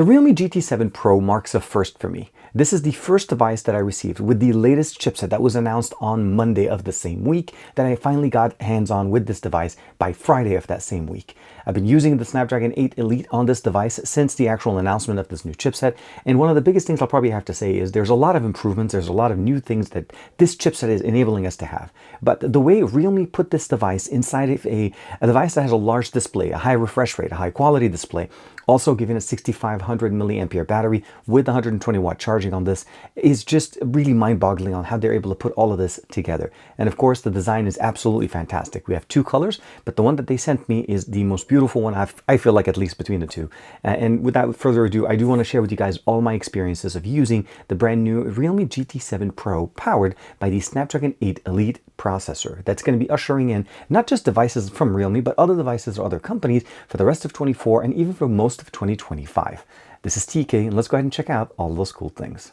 The Realme GT7 Pro marks a first for me. This is the first device that I received with the latest chipset that was announced on Monday of the same week that I finally got hands-on with this device by Friday of that same week. I've been using the Snapdragon 8 Elite on this device since the actual announcement of this new chipset, and one of the biggest things I'll probably have to say is there's a lot of improvements, there's a lot of new things that this chipset is enabling us to have. But the way Realme put this device inside of a device that has a large display, a high refresh rate, a high quality display, also giving a 6500 milliampere battery with 120 watt charging on this is just really mind-boggling on how they're able to put all of this together. And of course, the design is absolutely fantastic. We have two colors, but the one that they sent me is the most beautiful one I feel like, at least between the two. And without further ado, I do want to share with you guys all my experiences of using the brand new Realme GT7 Pro powered by the Snapdragon 8 Elite processor that's going to be ushering in not just devices from Realme, but other devices or other companies for the rest of 24 and even for most of 2025. This is TK, and let's go ahead and check out all those cool things.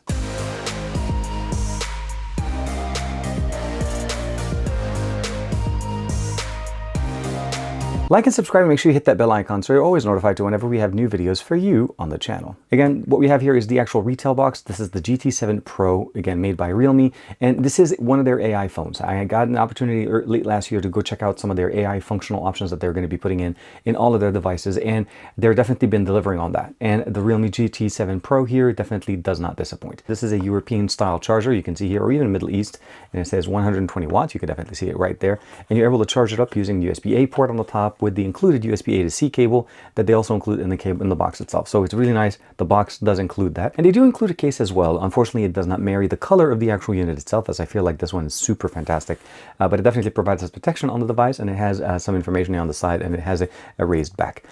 Like and subscribe, and make sure you hit that bell icon so you're always notified to whenever we have new videos for you on the channel. Again, what we have here is the actual retail box. This is the GT7 Pro, again, made by Realme, and this is one of their AI phones. I got an opportunity late last year to go check out some of their AI functional options that they're going to be putting in all of their devices, and they're definitely been delivering on that. And the Realme GT7 Pro here definitely does not disappoint. This is a European style charger, you can see here, or even Middle East, and it says 120 watts. You can definitely see it right there. And you're able to charge it up using USB-A port on the top with the included USB-A to C cable that they also include in the box itself. So it's really nice. The box does include that. And they do include a case as well. Unfortunately, it does not marry the color of the actual unit itself, as I feel like this one is super fantastic. But it definitely provides us protection on the device, and it has some information on the side, and it has a raised back.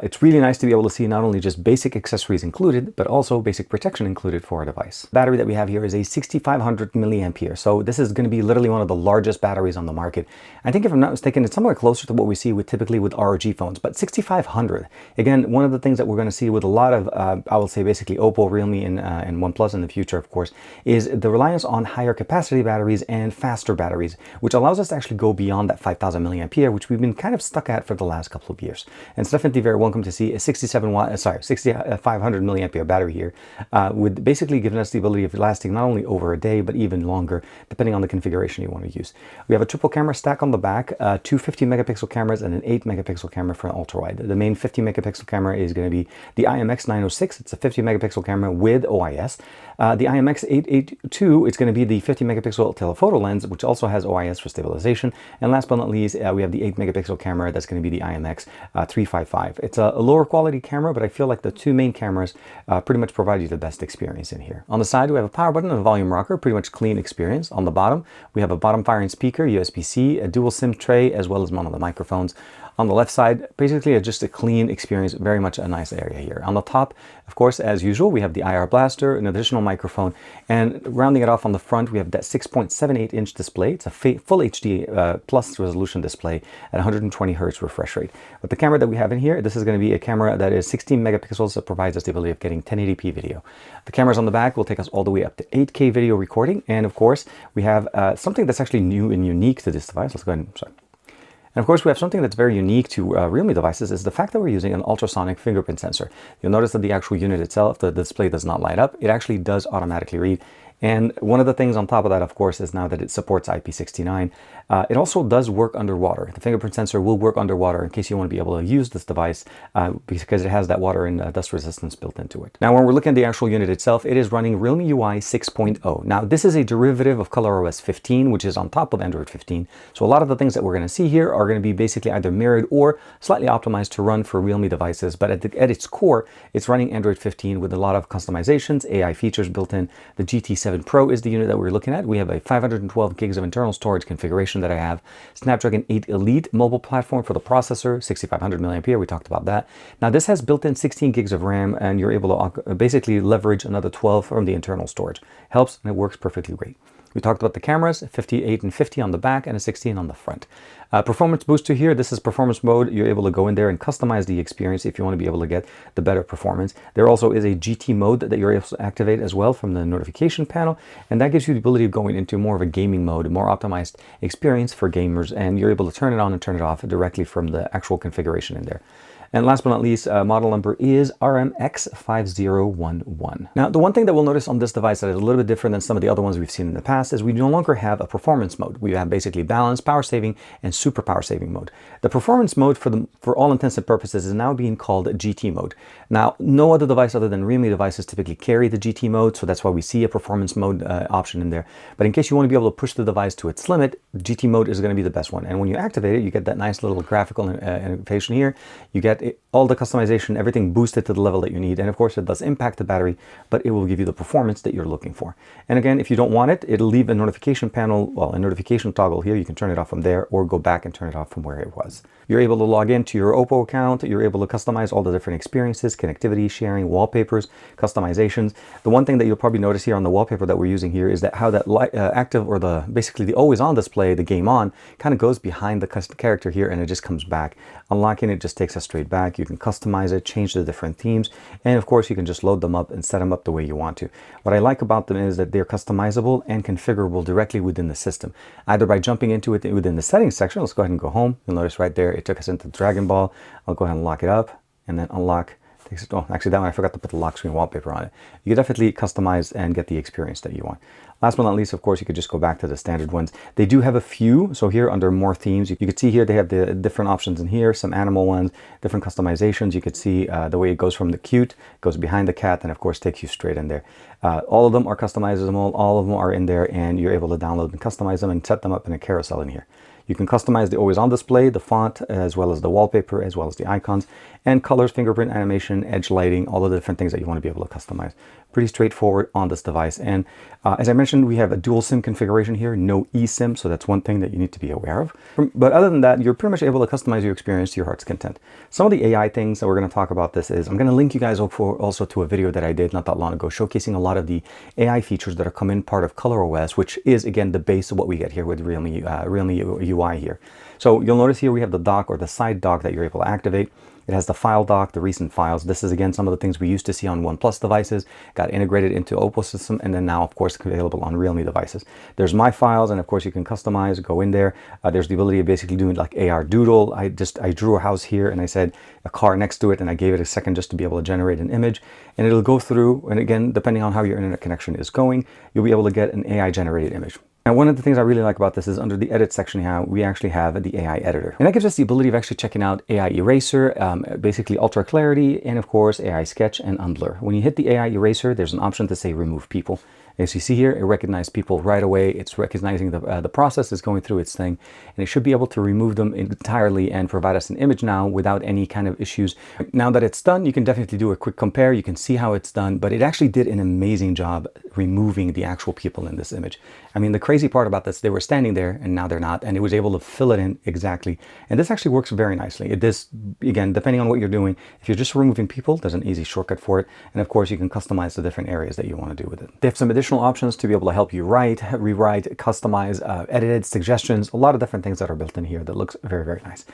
It's really nice to be able to see not only just basic accessories included, but also basic protection included for our device. The battery that we have here is a 6500 milliampere. So this is going to be literally one of the largest batteries on the market. I think, if I'm not mistaken, it's somewhere closer to what we see typically with ROG phones, but 6500. Again, one of the things that we're going to see with a lot of, I will say basically Oppo, Realme, and OnePlus in the future, of course, is the reliance on higher capacity batteries and faster batteries, which allows us to actually go beyond that 5000 milliampere, which we've been kind of stuck at for the last couple of years. And it's definitely very welcome to see a 6500 milliampere battery here, with basically giving us the ability of lasting not only over a day, but even longer, depending on the configuration you want to use. We have a triple camera stack on the back, two 50 megapixel cameras and an 8 megapixel camera for an ultra wide. The main 50 megapixel camera is going to be the IMX 906. It's a 50 megapixel camera with OIS. The IMX 882, it's going to be the 50 megapixel telephoto lens, which also has OIS for stabilization. And last but not least, we have the 8 megapixel camera. That's going to be the IMX 355. It's a lower quality camera, but I feel like the two main cameras pretty much provide you the best experience in here. On the side, we have a power button and a volume rocker, pretty much clean experience. On the bottom, we have a bottom firing speaker, USB-C, a dual SIM tray, as well as one of the microphones. On the left side, basically just a clean experience, very much a nice area here. On the top, of course, as usual, we have the IR blaster, an additional microphone, and rounding it off on the front, we have that 6.78-inch display. It's a full HD plus resolution display at 120 hertz refresh rate. But the camera that we have in here, this is going to be a camera that is 16 megapixels that provides us the ability of getting 1080p video. The cameras on the back will take us all the way up to 8K video recording, and of course, we have something that's actually new and unique to this device. Let's go ahead and sorry. And of course, we have something that's very unique to Realme devices is the fact that we're using an ultrasonic fingerprint sensor. You'll notice that the actual unit itself, the display does not light up. It actually does automatically read. And one of the things on top of that, of course, is now that it supports IP69. It also does work underwater. The fingerprint sensor will work underwater in case you want to be able to use this device because it has that water and dust resistance built into it. Now, when we're looking at the actual unit itself, it is running Realme UI 6.0. Now, this is a derivative of ColorOS 15, which is on top of Android 15. So a lot of the things that we're going to see here are going to be basically either mirrored or slightly optimized to run for Realme devices. But at its core, it's running Android 15 with a lot of customizations, AI features built in. The GT7 Pro is the unit that we're looking at. We have a 512 gigs of internal storage configuration that I have. Snapdragon 8 Elite mobile platform for the processor, 6500 milliampere. We talked about that. Now, this has built-in 16 gigs of RAM, and you're able to basically leverage another 12 from the internal storage. Helps, and it works perfectly great. We talked about the cameras, 58 and 50 on the back and a 16 on the front. Performance booster here, this is performance mode. You're able to go in there and customize the experience if you want to be able to get the better performance. There also is a GT mode that you're able to activate as well from the notification panel, and that gives you the ability of going into more of a gaming mode, a more optimized experience for gamers, and you're able to turn it on and turn it off directly from the actual configuration in there. And last but not least, model number is RMX5011. Now, the one thing that we'll notice on this device that is a little bit different than some of the other ones we've seen in the past is we no longer have a performance mode. We have basically balance, power saving, and super power saving mode. The performance mode for all intents and purposes is now being called GT mode. Now, no other device other than Realme devices typically carry the GT mode, so that's why we see a performance mode option in there. But in case you want to be able to push the device to its limit, GT mode is going to be the best one. And when you activate it, you get that nice little graphical interface here. You get all the customization, everything boosted to the level that you need. And of course, it does impact the battery, but it will give you the performance that you're looking for. And again, if you don't want it, it'll leave a notification panel, well, a notification toggle here. You can turn it off from there or go back and turn it off from where it was. You're able to log into your Oppo account. You're able to customize all the different experiences, connectivity, sharing, wallpapers, customizations. The one thing that you'll probably notice here on the wallpaper that we're using here is that how that active, or basically the always on display, the game on, kind of goes behind the character here and it just comes back. Unlocking it just takes us straight back. You can customize it, change the different themes, and of course you can just load them up and set them up the way you want to. What I like about them is that they're customizable and configurable directly within the system, either by jumping into it within the settings section. Let's go ahead and go home. You'll notice right there it took us into Dragon Ball. I'll go ahead and lock it up and then unlock. Oh, actually that one I forgot to put the lock screen wallpaper on it. You can definitely customize and get the experience that you want. Last but not least, of course, you could just go back to the standard ones. They do have a few. So here under more themes, you can see here they have the different options in here, some animal ones, different customizations. You could see the way it goes from the cute, goes behind the cat, and of course takes you straight in there. All of them are customizable. All of them are in there, and you're able to download and customize them and set them up in a carousel in here. You can customize the always on display, the font, as well as the wallpaper, as well as the icons, and colors, fingerprint animation, edge lighting, all of the different things that you want to be able to customize. Pretty straightforward on this device. And as I mentioned, we have a dual SIM configuration here, no eSIM, so that's one thing that you need to be aware of. But other than that, you're pretty much able to customize your experience to your heart's content. Some of the AI things that we're going to talk about this is, I'm going to link you guys also to a video that I did not that long ago, showcasing a lot of the AI features that are coming part of ColorOS, which is, again, the base of what we get here with Realme UI here. So you'll notice here we have the dock, or the side dock, that you're able to activate. It has the file dock, the recent files. This is, again, some of the things we used to see on OnePlus devices, got integrated into Oppo system, and then now, of course, available on Realme devices. There's my files, and of course, you can customize, go in there. There's the ability of basically doing like AR doodle. I drew a house here, and I said a car next to it, and I gave it a second just to be able to generate an image, and it'll go through, and again, depending on how your internet connection is going, you'll be able to get an AI-generated image. Now, one of the things I really like about this is under the edit section here, we actually have the AI editor. And that gives us the ability of actually checking out AI eraser, basically ultra clarity, and of course, AI sketch and unblur. When you hit the AI eraser, there's an option to say remove people. As you see here, it recognizes people right away. It's recognizing the process is going through its thing, and it should be able to remove them entirely and provide us an image now without any kind of issues. Now that it's done, you can definitely do a quick compare. You can see how it's done, but it actually did an amazing job removing the actual people in this image. I mean, the crazy part about this, they were standing there and now they're not, and it was able to fill it in exactly. And this actually works very nicely. It does, again, depending on what you're doing, if you're just removing people, there's an easy shortcut for it. And of course, you can customize the different areas that you want to do with it. They have some additional options to be able to help you write, rewrite, customize, edit, suggestions, a lot of different things that are built in here that looks very, very nice.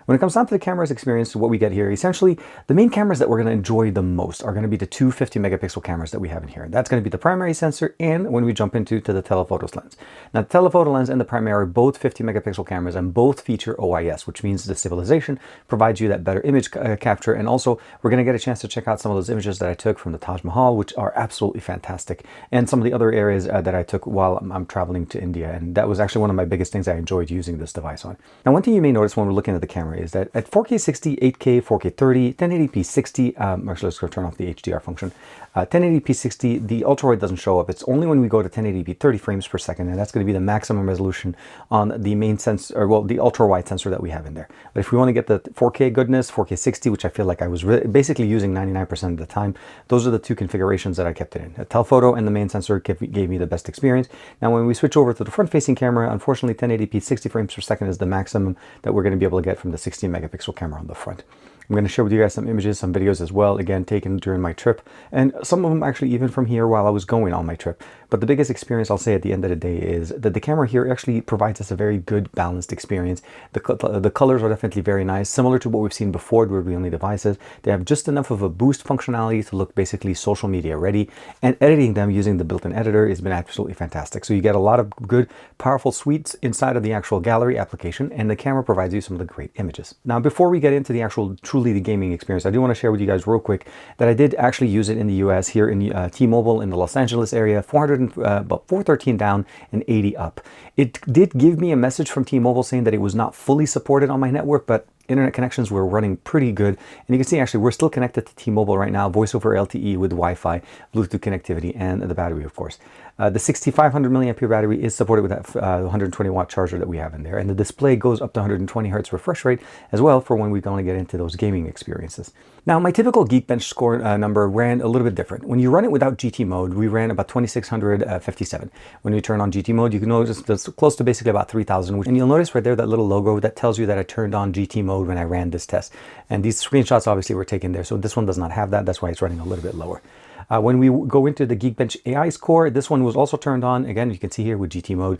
When it comes down to the camera's experience, what we get here, essentially, the main cameras that we're going to enjoy the most are going to be the two 50 megapixel cameras that we have in here. That's going to be the primary sensor, and when we jump into the telephoto lens. Now, the telephoto lens and the primary are both 50 megapixel cameras, and both feature OIS, which means the stabilization provides you that better image capture. And also, we're going to get a chance to check out some of those images that I took from the Taj Mahal, which are absolutely fantastic, and some of the other areas that I took while I'm traveling to India. And that was actually one of my biggest things I enjoyed using this device on. Now, one thing you may notice when we're looking at the camera is that at 4K 60, 8K, 4K 30, 1080p 60, actually let's go turn off the HDR function. 1080p 60, the ultra-wide doesn't show up. It's only when we go to 1080p 30 frames per second, and that's going to be the maximum resolution on the main sensor, or well, the ultra-wide sensor that we have in there. But if we want to get the 4K goodness, 4K 60, which I feel like I was basically using 99% of the time, those are the two configurations that I kept it in. A telephoto and the main sensor gave me the best experience. Now, when we switch over to the front-facing camera, unfortunately, 1080p 60 frames per second is the maximum that we're going to be able to get from the 16 megapixel camera on the front. I'm going to share with you guys some images, some videos as well, again, taken during my trip, and some of them actually even from here while I was going on my trip. But the biggest experience I'll say at the end of the day is that the camera here actually provides us a very good balanced experience. The colors are definitely very nice, similar to what we've seen before with Realme devices. They have just enough of a boost functionality to look basically social media ready, and editing them using the built-in editor has been absolutely fantastic. So you get a lot of good, powerful suites inside of the actual gallery application, and the camera provides you some of the great images. Now, before we get into the actual true truly the gaming experience, I do want to share with you guys real quick that I did actually use it in the US here in T-Mobile in the Los Angeles area, about 413 down and 80 up. It did give me a message from T-Mobile saying that it was not fully supported on my network, but internet connections were running pretty good. And you can see actually we're still connected to T-Mobile right now, voice over LTE with Wi-Fi, Bluetooth connectivity, and the battery, of course. The 6500 milliampere battery is supported with that 120 watt charger that we have in there. And the display goes up to 120 hertz refresh rate as well for when we want to get into those gaming experiences. Now, my typical Geekbench score number ran a little bit different. When you run it without GT mode, we ran about 2657. When you turn on GT mode, you can notice that's close to basically about 3000. And you'll notice right there that little logo that tells you that I turned on GT mode when I ran this test. And these screenshots obviously were taken there. So this one does not have that. That's why it's running a little bit lower. When we go into the Geekbench AI score, this one was also turned on. Again, you can see here with GT mode,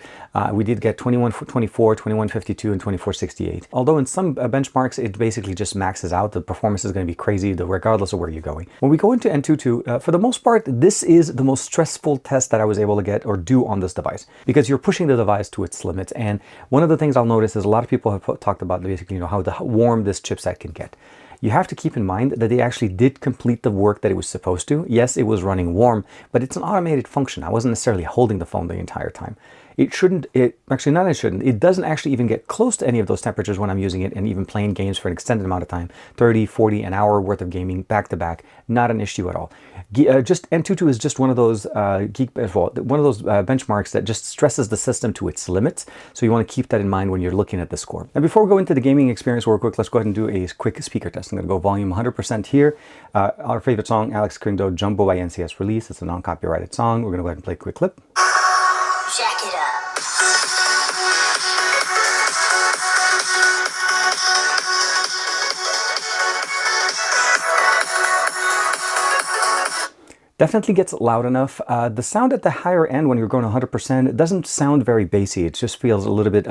we did get 2124, 2152, and 2468. Although in some benchmarks, it basically just maxes out. The performance is going to be crazy regardless of where you're going. When we go into Antutu, for the most part, this is the most stressful test that I was able to get or do on this device because you're pushing the device to its limits. And one of the things I'll notice is a lot of people have talked about basically, how warm this chipset can get. You have to keep in mind that they actually did complete the work that it was supposed to. Yes, it was running warm, but it's an automated function. I wasn't necessarily holding the phone the entire time. It shouldn't, it doesn't actually even get close to any of those temperatures when I'm using it and even playing games for an extended amount of time, 30, 40, an hour worth of gaming back to back, not an issue at all. Just Antutu is just one of those benchmarks that just stresses the system to its limits. So you want to keep that in mind when you're looking at the score. Now, before we go into the gaming experience real quick, let's go ahead and do a quick speaker test. I'm going to go volume 100% here. Our favorite song, Alex Crindo, Jumbo by NCS Release. It's a non-copyrighted song. We're going to go ahead and play a quick clip. Jack it up. Definitely gets loud enough. The sound at the higher end when you're going 100%, it doesn't sound very bassy. It just feels a little bit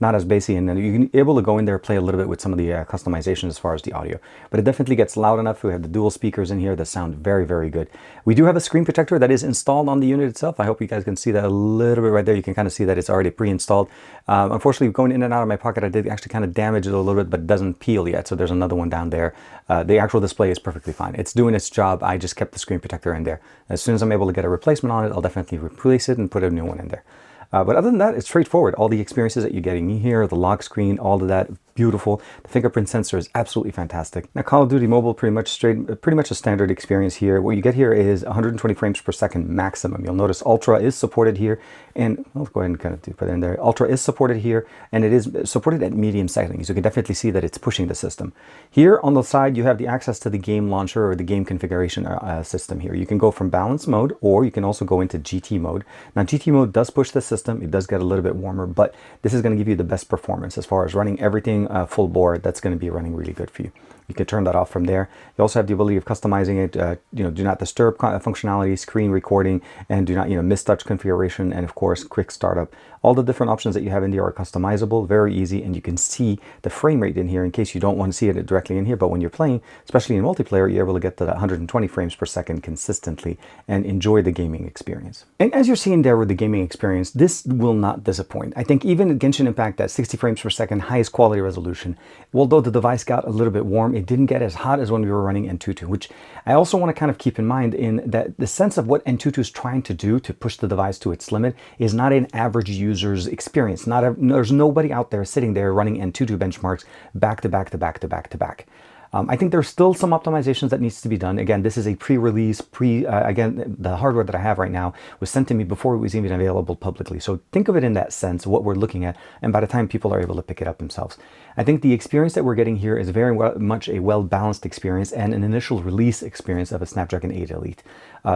not as bassy, and then you're able to go in there, play a little bit with some of the customization as far as the audio. But it definitely gets loud enough. We have the dual speakers in here that sound very, very good. We do have a screen protector that is installed on the unit itself. I hope you guys can see that a little bit right there. You can kind of see that it's already pre-installed. Unfortunately, going in and out of my pocket, I did actually kind of damage it a little bit, but it doesn't peel yet. So there's another one down there. The actual display is perfectly fine. It's doing its job. I just kept the screen protector in there. As soon as I'm able to get a replacement on it, I'll definitely replace it and put a new one in there. But other than that, it's straightforward. All the experiences that you're getting here, the lock screen, all of that, beautiful. The fingerprint sensor is absolutely fantastic. Now, Call of Duty Mobile, pretty much a standard experience here. What you get here is 120 frames per second maximum. You'll notice Ultra is supported here, and I'll go ahead and kind of put it in there. Ultra is supported here, and it is supported at medium settings. You can definitely see that it's pushing the system. Here on the side, you have the access to the game launcher or the game configuration system here. You can go from balance mode, or you can also go into GT mode. Now, GT mode does push the system. It does get a little bit warmer, but this is going to give you the best performance as far as running everything full bore. That's going to be running really good for you. You can turn that off from there. You also have the ability of customizing it, do not disturb functionality, screen recording, and do not, miss touch configuration, and of course, quick startup. All the different options that you have in there are customizable, very easy, and you can see the frame rate in here in case you don't want to see it directly in here. But when you're playing, especially in multiplayer, you're able to get to that 120 frames per second consistently and enjoy the gaming experience. And as you're seeing there with the gaming experience, this will not disappoint. I think even Genshin Impact at 60 frames per second, highest quality resolution, although the device got a little bit warm, it didn't get as hot as when we were running Antutu, which I also want to kind of keep in mind in that the sense of what Antutu is trying to do to push the device to its limit is not an average user's experience. There's nobody out there sitting there running Antutu benchmarks back to back to back to back to back. I think there's still some optimizations that needs to be done. Again, this is a pre-release, again, the hardware that I have right now was sent to me before it was even available publicly. So think of it in that sense, what we're looking at, and by the time people are able to pick it up themselves. I think the experience that we're getting here is very much a well-balanced experience and an initial release experience of a Snapdragon 8 Elite.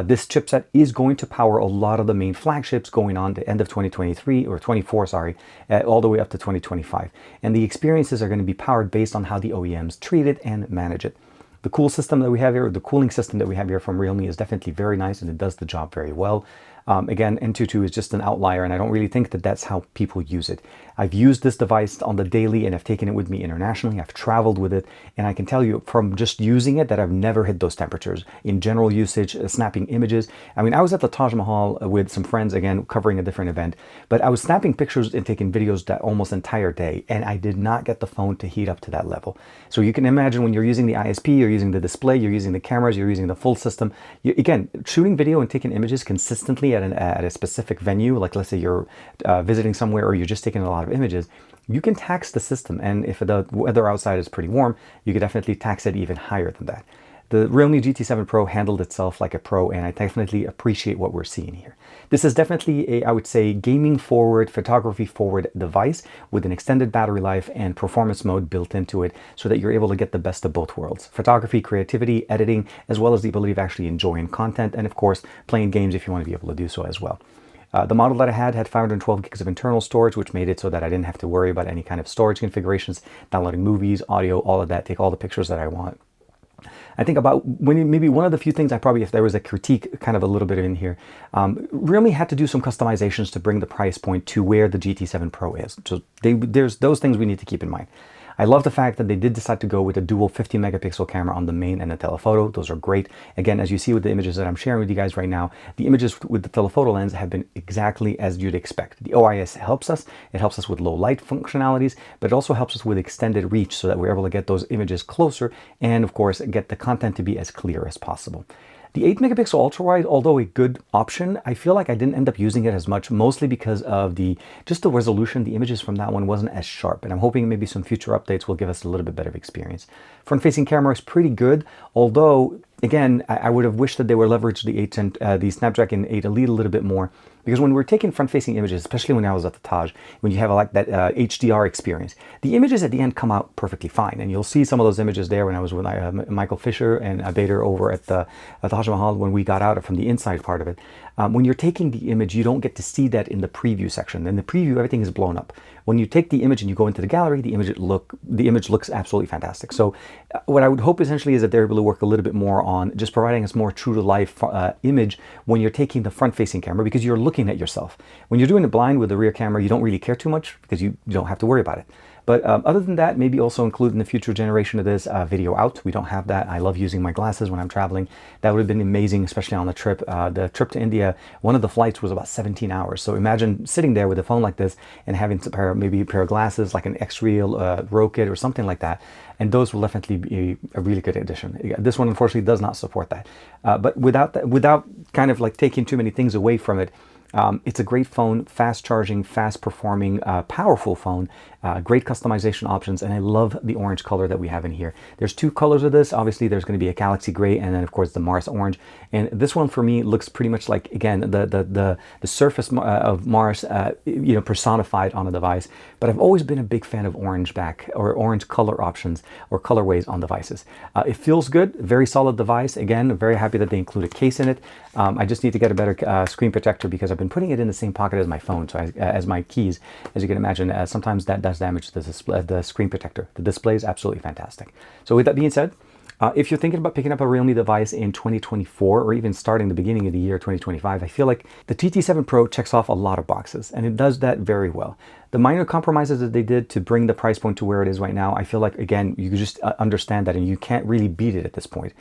This chipset is going to power a lot of the main flagships going on the end of 2023, or 24, sorry, all the way up to 2025. And the experiences are going to be powered based on how the OEMs treat it and manage it. The cool system that we have here, the cooling system that we have here from Realme is definitely very nice, and it does the job very well. Again, N22 is just an outlier, and I don't really think that that's how people use it. I've used this device on the daily, and I've taken it with me internationally. I've traveled with it, and I can tell you from just using it that I've never hit those temperatures. In general usage, snapping images. I mean, I was at the Taj Mahal with some friends, again, covering a different event, but I was snapping pictures and taking videos that almost entire day, and I did not get the phone to heat up to that level. So you can imagine when you're using the ISP, you're using the display, you're using the cameras, you're using the full system. Again, shooting video and taking images consistently at a specific venue, like let's say you're visiting somewhere or you're just taking a lot of images, you can tax the system. And if the weather outside is pretty warm, you could definitely tax it even higher than that. The Realme GT7 Pro handled itself like a pro, and I definitely appreciate what we're seeing here. This is definitely I would say, gaming forward, photography forward device with an extended battery life and performance mode built into it so that you're able to get the best of both worlds. Photography, creativity, editing, as well as the ability of actually enjoying content, and of course, playing games if you want to be able to do so as well. The model that I had 512 gigs of internal storage, which made it so that I didn't have to worry about any kind of storage configurations, downloading movies, audio, all of that, take all the pictures that I want. I think about maybe one of the few things I probably, if there was a critique kind of a little bit in here, Realme had to do some customizations to bring the price point to where the GT7 Pro is. So there's those things we need to keep in mind. I love the fact that they did decide to go with a dual 50 megapixel camera on the main and the telephoto. Those are great. Again, as you see with the images that I'm sharing with you guys right now, the images with the telephoto lens have been exactly as you'd expect. The OIS helps us. It helps us with low light functionalities, but it also helps us with extended reach so that we're able to get those images closer and, of course, get the content to be as clear as possible. The 8 megapixel ultra wide, although a good option, I feel like I didn't end up using it as much, mostly because of just the resolution. The images from that one wasn't as sharp, and I'm hoping maybe some future updates will give us a little bit better experience. Front-facing camera is pretty good, although again, I would have wished that they were leveraged the Snapdragon 8 Elite a little bit more, because when we're taking front-facing images, especially when I was at the Taj, when you have like that HDR experience, the images at the end come out perfectly fine. And you'll see some of those images there when I was with Michael Fisher and Bader over at the Taj Mahal when we got out from the inside part of it. When you're taking the image, you don't get to see that in the preview section. In the preview, everything is blown up. When you take the image and you go into the gallery, the image looks absolutely fantastic. So what I would hope essentially is that they're able to work a little bit more on just providing us more true to life image when you're taking the front facing camera, because you're looking at yourself. When you're doing it blind with the rear camera, you don't really care too much because you don't have to worry about it. But other than that, maybe also include in the future generation of this video out. We don't have that. I love using my glasses when I'm traveling. That would have been amazing, especially on the trip. The trip to India, one of the flights was about 17 hours. So imagine sitting there with a phone like this and having to maybe a pair of glasses like an X-Real Row Kit or something like that. And those will definitely be a really good addition. This one, unfortunately, does not support that. But without kind of like taking too many things away from it, it's a great phone, fast charging, fast performing, powerful phone, great customization options, and I love the orange color that we have in here. There's two colors of this. Obviously, there's going to be a Galaxy Gray and then, of course, the Mars Orange. And this one for me looks pretty much like, again, the surface of Mars, personified on a device. But I've always been a big fan of orange orange color options or colorways on devices. It feels good, very solid device. Again, I'm very happy that they include a case in it. I just need to get a better screen protector because I've been putting it in the same pocket as my phone, so as my keys. As you can imagine, sometimes that does damage the screen protector. The display is absolutely fantastic. So with that being said, if you're thinking about picking up a Realme device in 2024 or even starting the beginning of the year 2025, I feel like the GT7 Pro checks off a lot of boxes, and it does that very well. The minor compromises that they did to bring the price point to where it is right now, I feel like, again, you can just understand that and you can't really beat it at this point.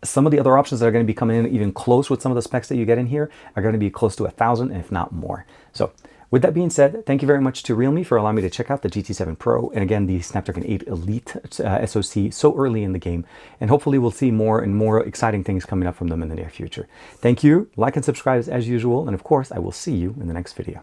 Some of the other options that are going to be coming in even close with some of the specs that you get in here are going to be close to 1,000, if not more. So with that being said, thank you very much to Realme for allowing me to check out the GT7 Pro and again the Snapdragon 8 Elite SoC so early in the game, and hopefully we'll see more and more exciting things coming up from them in the near future. Thank you, like and subscribe as usual, and of course I will see you in the next video.